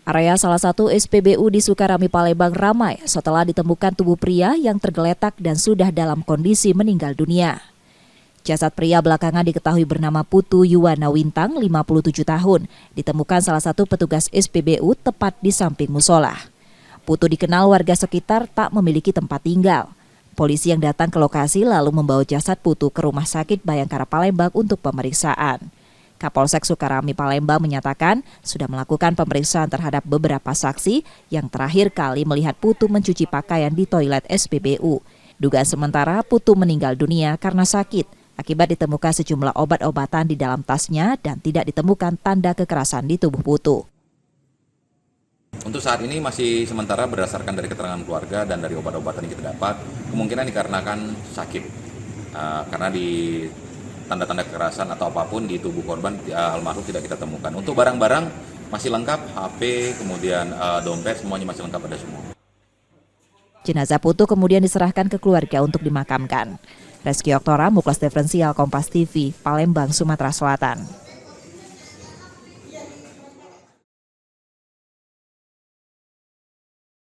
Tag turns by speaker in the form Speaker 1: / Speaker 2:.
Speaker 1: Area salah satu SPBU di Sukarami, Palembang ramai setelah ditemukan tubuh pria yang tergeletak dan sudah dalam kondisi meninggal dunia. Jasad pria belakangan diketahui bernama Putu Yuwana Wintang, 57 tahun, ditemukan salah satu petugas SPBU tepat di samping musola. Putu dikenal warga sekitar tak memiliki tempat tinggal. Polisi yang datang ke lokasi lalu membawa jasad Putu ke Rumah Sakit Bayangkara Palembang untuk pemeriksaan. Kapolsek Sukarami Palembang menyatakan sudah melakukan pemeriksaan terhadap beberapa saksi yang terakhir kali melihat Putu mencuci pakaian di toilet SPBU. Dugaan sementara Putu meninggal dunia karena sakit akibat ditemukan sejumlah obat-obatan di dalam tasnya dan tidak ditemukan tanda kekerasan di tubuh Putu.
Speaker 2: Untuk saat ini masih sementara berdasarkan dari keterangan keluarga dan dari obat-obatan yang kita dapat, kemungkinan dikarenakan sakit. Karena di tanda-tanda kekerasan atau apapun di tubuh korban almarhum tidak kita temukan. Untuk barang-barang masih lengkap, HP, kemudian dompet, semuanya masih lengkap, ada semua.
Speaker 1: Jenazah Putu kemudian diserahkan ke keluarga untuk dimakamkan. Reski Oktora, Muklas Diferensial, Kompas TV, Palembang, Sumatera Selatan.